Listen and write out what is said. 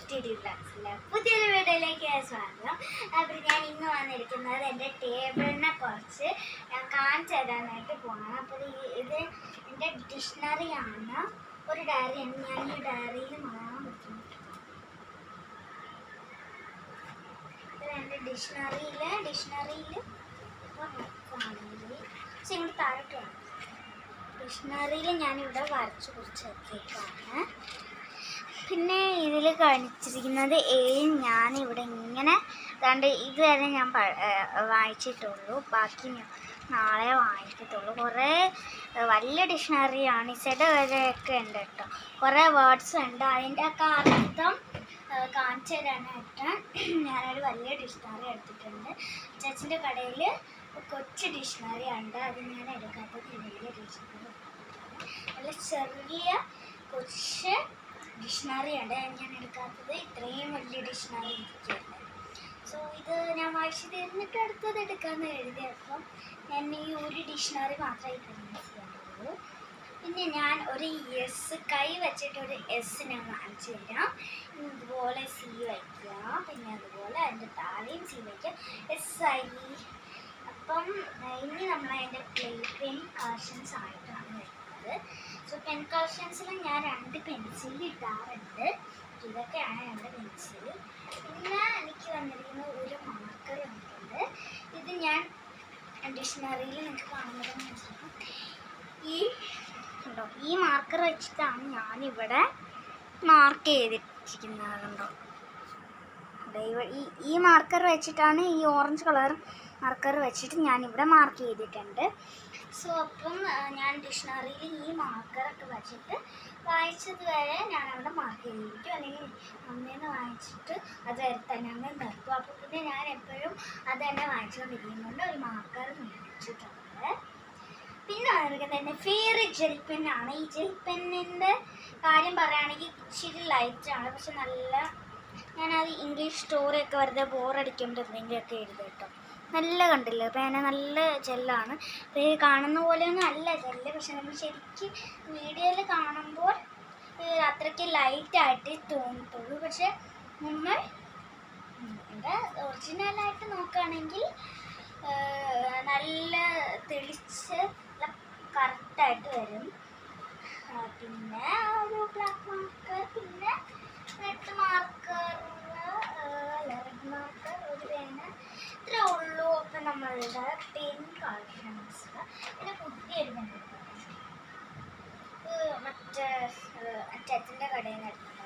Studio ക്ലാസ്സിലെ പുതിയൊരു വീഡിയോയിലേക്ക് സ്വാഗതം. അപ്പോൾ ഞാൻ ഇന്ന് വന്നിരിക്കുന്നത് എൻ്റെ ടേബിളിനെ കുറിച്ച് കാണിച്ചു തരാനായിട്ട് പോകണം. അപ്പോൾ ഇത് എൻ്റെ ഡിക്ഷണറിയാണ്, ഒരു ഡയറിയാണ്. ഞാൻ ഈ ഡയറിയിൽ മലയാളം പഠിക്കുന്നുണ്ട്. ഇത് എൻ്റെ ഡിക്ഷണറിയിൽ ഇപ്പോൾ നോക്കുകയാണെങ്കിൽ ഇങ്ങോട്ട് താഴോട്ടാണ്. ഡിക്ഷണറിയിൽ ഞാനിവിടെ വരച്ച് കുറിച്ച് വെച്ചേക്കാണ്. പിന്നെ ഇതിൽ കാണിച്ചിരിക്കുന്നത് ഞാനിവിടെ ഇങ്ങനെ അതാണ്ട് ഇതുവരെ ഞാൻ വായിച്ചിട്ടുള്ളൂ, ബാക്കി നാളെ വായിക്കത്തുള്ളൂ. കുറേ വലിയ ഡിക്ഷണറിയാണ്, ഇസഡ് വരെയൊക്കെ ഉണ്ട് കേട്ടോ. കുറേ വേർഡ്സ് ഉണ്ട്, അതിൻ്റെയൊക്കെ അർത്ഥം കാണിച്ചു തരാനായിട്ട് ഞാനൊരു വലിയ ഡിക്ഷണറി എടുത്തിട്ടുണ്ട്. ചേച്ചിൻ്റെ കടയിൽ കൊച്ചു ഡിക്ഷണറി ഉണ്ട്, അത് ഞാൻ എടുക്കാത്തത് വലിയ ഡിക്ഷണറി. നല്ല ചെറിയ കൊച്ച് ഡിക്ഷണറി ഉണ്ട്, ഞാൻ എടുക്കാത്തത്. ഇത്രയും വലിയ ഡിക്ഷണറി എനിക്കുണ്ട്. സോ ഇത് ഞാൻ വായിച്ച് തീർന്നിട്ട് അടുത്തത് എടുക്കാമെന്ന് എഴുതിയപ്പം ഞാൻ ഈ ഒരു ഡിക്ഷണറി മാത്രമേ കൺവീൻസ് ചെയ്യാനുള്ളൂ. പിന്നെ ഞാൻ ഒരു എസ് കൈ വെച്ചിട്ടൊരു എസ് ഞാൻ കാണിച്ചു തരാം. ഇതുപോലെ സി വയ്ക്കുക, പിന്നെ അതുപോലെ അതിൻ്റെ താഴെയും സി വയ്ക്കുക, SI. അപ്പം ഇനി നമ്മൾ അതിൻ്റെ പെൻ കളക്ഷൻസ് ആയിട്ടാണ് വരുന്നത്. സോ പെൻ കളക്ഷൻസിൽ ഞാൻ 2 പെൻസിൽ ഇടാറുണ്ട്. ഇതൊക്കെയാണ് 2 പെൻസിൽ. പിന്നെ എനിക്ക് വന്നിരിക്കുന്ന ഒരു മാർക്കർ വന്നിട്ടുണ്ട്. ഇത് ഞാൻ ഡിക്ഷണറിയിൽ നിങ്ങൾക്ക് കാണുന്നത് മനസ്സിലാക്കാം. ഈ മാർക്കർ വെച്ചിട്ടാണ് ഞാനിവിടെ മാർക്ക് ചെയ്തിരിക്കുന്നത്. കണ്ടോ, ഈ മാർക്കർ വെച്ചിട്ടാണ്, ഈ ഓറഞ്ച് കളർ മാർക്കർ വെച്ചിട്ട് ഞാനിവിടെ മാർക്ക് ചെയ്തിട്ടുണ്ട്. സോ അപ്പം ഞാൻ ഡിക്ഷണറിയിൽ ഈ മാർക്കറൊക്കെ വെച്ചിട്ട് വായിച്ചത് വരെ ഞാനവിടെ മാർക്ക് ചെയ്തിരിക്കും, അല്ലെങ്കിൽ അമ്മേന്ന് വായിച്ചിട്ട് അത് വരെ തന്നെ അങ്ങ് നിർത്തും. അപ്പോൾ പിന്നെ ഞാൻ എപ്പോഴും അത് തന്നെ വായിച്ചുകൊണ്ടിരിക്കുന്നുണ്ട് ഒരു മാർക്കർ മേടിച്ചിട്ടുണ്ട്. പിന്നെ വന്നിരിക്കുന്നത് ഫേവറേറ്റ് ജെൽ പെന്നാണ്. ഈ ജെൽ പെന്നിൻ്റെ കാര്യം പറയുകയാണെങ്കിൽ ഇച്ചിരി ലൈറ്റാണ്, പക്ഷെ നല്ല, ഞാനത് ഇംഗ്ലീഷ് സ്റ്റോറിയൊക്കെ വെറുതെ ബോറടിക്കുമ്പോൾ എന്തെങ്കിലുമൊക്കെ എഴുതി കേട്ടോ. നല്ല കണ്ടില്ലേ പേന, നല്ല ജെല്ലാണ്. കാണുന്ന പോലെയൊന്നും അല്ല ജെല്ല്, പക്ഷെ നമ്മൾ ശരിക്കും വീഡിയോയിൽ കാണുമ്പോൾ അത്രയ്ക്ക് ലൈറ്റായിട്ട് തോന്നത്തുള്ളൂ. പക്ഷെ നമ്മൾ ഇവിടെ ഒറിജിനലായിട്ട് നോക്കുകയാണെങ്കിൽ നല്ല തെളിച്ച് കറക്റ്റായിട്ട് വരും. പിന്നെ ഒരു ബ്ലാക്ക് മാർക്കർ,